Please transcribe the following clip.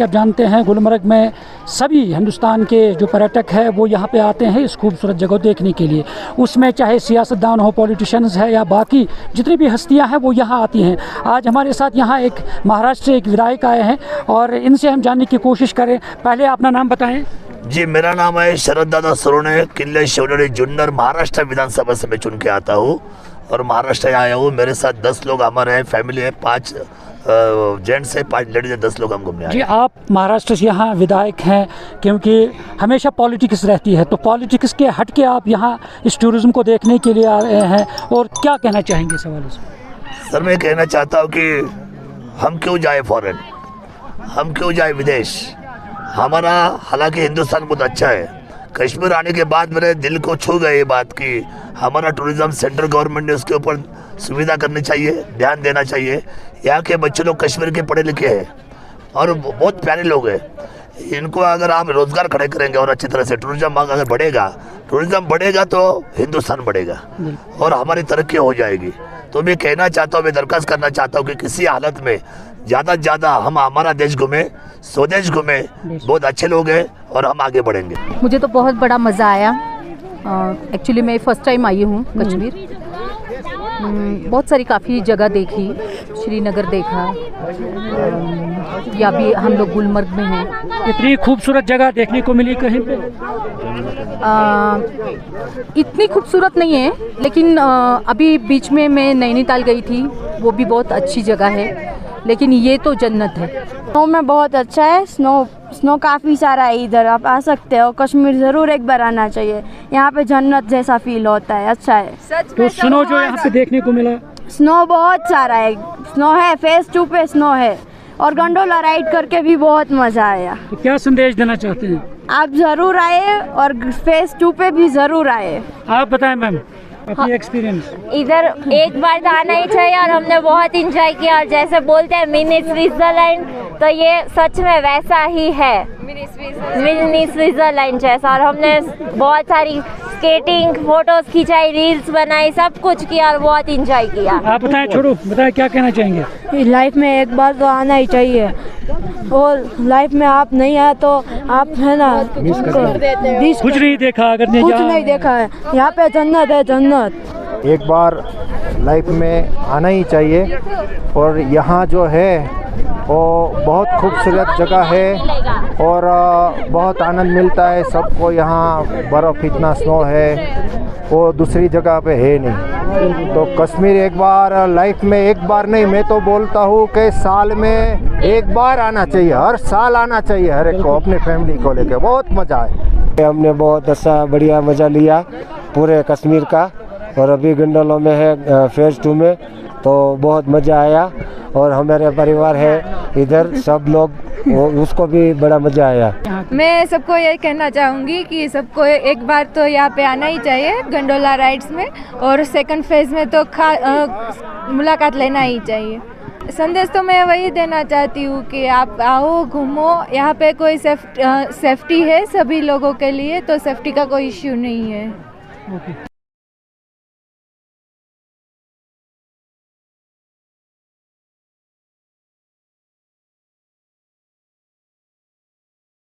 आप जानते हैं गुलमर्ग में सभी हिंदुस्तान के जो पर्यटक हैं वो यहाँ पे आते हैं इस खूबसूरत जगह देखने के लिए। उसमें चाहे सियासतदान हो, पॉलिटिशियंस है या बाकी जितनी भी हस्तियाँ हैं वो यहाँ आती हैं। आज हमारे साथ यहाँ एक महाराष्ट्र से एक विधायक आए हैं और इनसे हम जानने की कोशिश करें। पहले अपना नाम बताएं। जी, मेरा नाम है शरद दादा सोरोने, किल्ले शिवनेरी जुन्नर, महाराष्ट्र विधानसभा से मैं चुन के आता हूँ और महाराष्ट्र आया हूँ। मेरे साथ 10 लोग हमारे हैं, फैमिली है, 5 जेंट्स है, 5 लेडीज है, 10 लोग हम घूमने आए। जी, आप महाराष्ट्र से यहाँ विधायक हैं, क्योंकि हमेशा पॉलिटिक्स रहती है, तो पॉलिटिक्स के हट के आप यहाँ इस टूरिज़्म को देखने के लिए आ रहे हैं और क्या कहना चाहेंगे इस हवाले से? सर, मैं कहना चाहता हूँ कि हम क्यों जाए फॉरेन, हम क्यों जाए विदेश। हमारा हालांकि हिंदुस्तान बहुत अच्छा है। कश्मीर आने के बाद मेरे दिल को छू गई ये बात कि हमारा टूरिज़्म सेंट्रल गवर्नमेंट ने उसके ऊपर सुविधा करनी चाहिए, ध्यान देना चाहिए। यहाँ के बच्चे लोग कश्मीर के पढ़े लिखे हैं और बहुत प्यारे लोग हैं। इनको अगर आप रोज़गार खड़े करेंगे और अच्छी तरह से टूरिज़्म अगर टूरिज़्म बढ़ेगा तो हिंदुस्तान बढ़ेगा और हमारी तरक्की हो जाएगी। तो मैं कहना चाहता हूँ, मैं दरख्वास्त करना चाहता हूँ कि किसी हालत में ज़्यादा से ज़्यादा हम हमारा देश घूमें, स्वदेश घूमें। बहुत अच्छे लोग हैं और हम आगे बढ़ेंगे। मुझे तो बहुत बड़ा मज़ा आया। एक्चुअली मैं फर्स्ट टाइम आई हूँ कश्मीर। बहुत सारी काफ़ी जगह देखी, श्रीनगर देखा, या भी हम लोग गुलमर्ग में हैं। इतनी खूबसूरत जगह देखने को मिली कहीं पे? इतनी खूबसूरत नहीं है, लेकिन अभी बीच में मैं नैनीताल गई थी, वो भी बहुत अच्छी जगह है, लेकिन ये तो जन्नत है। स्नो में बहुत अच्छा है। स्नो काफ़ी सारा है इधर, आप आ सकते हो। कश्मीर ज़रूर एक बार आना चाहिए, यहाँ पे जन्नत जैसा फील होता है, अच्छा है। तो स्नो जो यहाँ पे देखने को मिला? स्नो बहुत सारा है, स्नो है, फेज 2 पे स्नो है और गंडोला राइड करके भी बहुत मज़ा आया। तो क्या संदेश देना चाहते हैं? आप ज़रूर आए और फेज 2 पे भी ज़रूर आए। आप बताएं मैम अपनी एक्सपीरियंस। इधर एक बार तो आना ही चाहिए और हमने बहुत इंजॉय किया। और जैसे बोलते हैं मिनी स्विट्जरलैंड, तो ये सच में वैसा ही है, मिनी स्विट्जरलैंड जैसा। और हमने बहुत सारी स्केटिंग, फोटोज खिंचाई, रील्स बनाई, सब कुछ किया और बहुत इंजॉय किया। आप बताएं, छोड़ो बताएं क्या कहना चाहेंगे? लाइफ में एक बार तो आना ही चाहिए और लाइफ में आप नहीं आए तो आप है ना कुछ नहीं देखा, अगर कुछ नहीं देखा है। यहाँ पे जन्नत है, जन्नत। एक बार लाइफ में आना ही चाहिए और यहाँ जो है वो बहुत खूबसूरत जगह है और बहुत आनंद मिलता है सबको। यहाँ बर्फ़ इतना स्नो है वो दूसरी जगह पे है नहीं। तो कश्मीर एक बार लाइफ में, एक बार नहीं, मैं तो बोलता हूँ कि साल में एक बार आना चाहिए, हर साल आना चाहिए हर एक को अपनी फैमिली को लेकर। बहुत मज़ा आया, हमने बहुत अच्छा बढ़िया मज़ा लिया पूरे कश्मीर का। और अभी गंडोला में है फेज़ 2 में, तो बहुत मज़ा आया। और हमारे परिवार है इधर, सब लोग, उसको भी बड़ा मज़ा आया। मैं सबको ये कहना चाहूँगी कि सबको एक बार तो यहाँ पे आना ही चाहिए गंडोला राइड्स में, और सेकंड फेज़ में तो मुलाकात लेना ही चाहिए। संदेश तो मैं वही देना चाहती हूँ कि आप आओ, घूमो। यहाँ पे कोई सेफ्टी है सभी लोगों के लिए, तो सेफ्टी का कोई इश्यू नहीं है।